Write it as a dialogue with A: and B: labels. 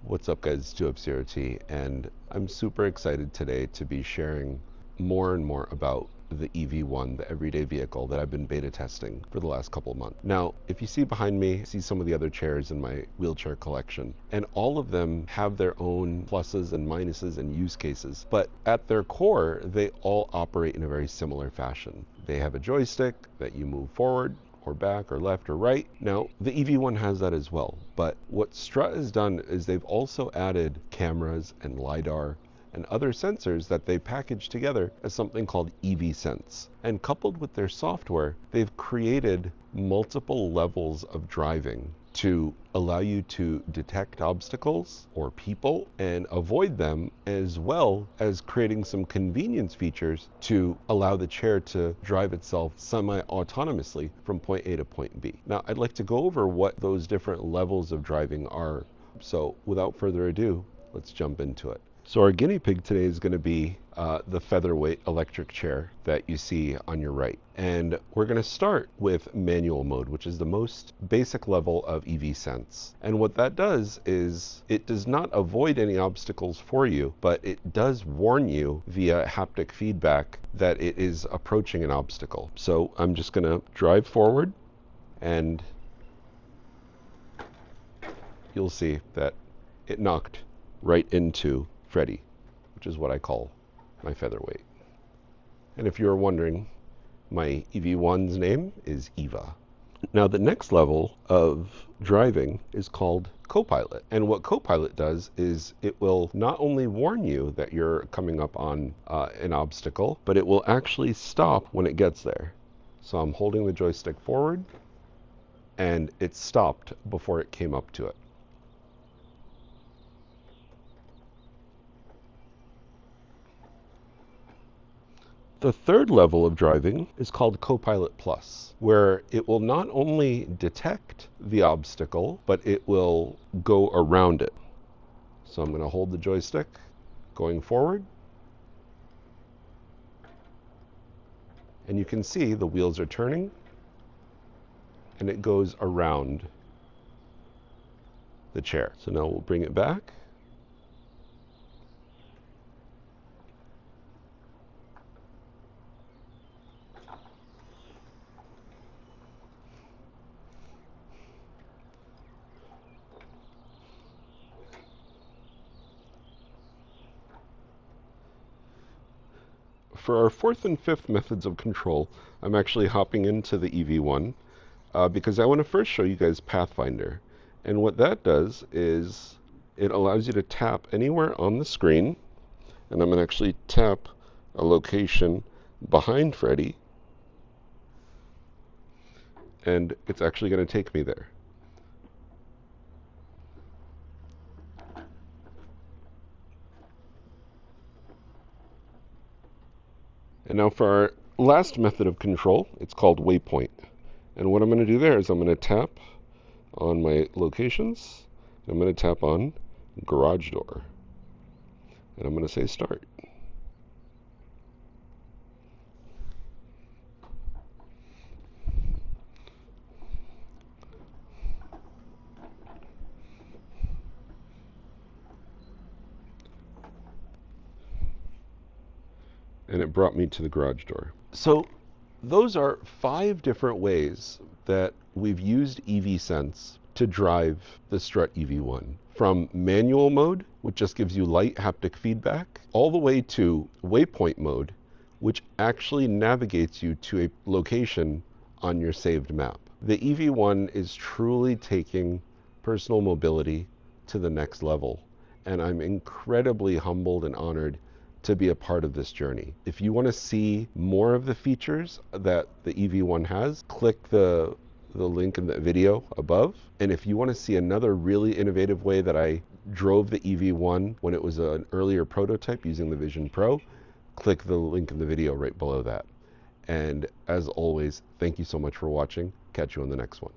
A: What's up guys, it's 2F0T, and I'm super excited today to be sharing more and more about the EV1, the everyday vehicle that I've been beta testing for the last couple of months. Now, if you see behind me, see some of the other chairs in my wheelchair collection, and all of them have their own pluses and minuses and use cases, but at their core, they all operate in a very similar fashion. They have a joystick that you move forward, or back or left or right. Now, the EV1 has that as well, but what Strutt has done is they've also added cameras and LiDAR and other sensors that they package together as something called evSense. And coupled with their software, they've created multiple levels of driving to allow you to detect obstacles or people and avoid them, as well as creating some convenience features to allow the chair to drive itself semi-autonomously from point A to point B. Now, I'd like to go over what those different levels of driving are. So without further ado, let's jump into it. So our guinea pig today is going to be the featherweight electric chair that you see on your right. And we're going to start with manual mode, which is the most basic level of evSense. And what that does is it does not avoid any obstacles for you, but it does warn you via haptic feedback that it is approaching an obstacle. So I'm just going to drive forward, and you'll see that it knocked right into Freddy, which is what I call my featherweight. And if you're wondering, my EV1's name is Eva. Now, the next level of driving is called Copilot. And what Copilot does is it will not only warn you that you're coming up on an obstacle, but it will actually stop when it gets there. So I'm holding the joystick forward, and it stopped before it came up to it. The third level of driving is called Copilot Plus, where it will not only detect the obstacle, but it will go around it. So I'm going to hold the joystick going forward, and you can see the wheels are turning, and it goes around the chair. So now we'll bring it back. For our fourth and fifth methods of control, I'm actually hopping into the EV1 because I want to first show you guys Pathfinder. And what that does is it allows you to tap anywhere on the screen, and I'm going to actually tap a location behind Freddy, and it's actually going to take me there. And now for our last method of control, it's called waypoint. And what I'm going to do there is I'm going to tap on my locations, and I'm going to tap on garage door, and I'm going to say start. And it brought me to the garage door. So those are 5 different ways that we've used evSense to drive the Strutt EV1. From manual mode, which just gives you light haptic feedback, all the way to waypoint mode, which actually navigates you to a location on your saved map. The EV1 is truly taking personal mobility to the next level, and I'm incredibly humbled and honored to be a part of this journey. If you want to see more of the features that the EV1 has, click the link in the video above. And if you want to see another really innovative way that I drove the EV1 when it was an earlier prototype using the Vision Pro, click the link in the video right below that. And as always, thank you so much for watching. Catch you on the next one.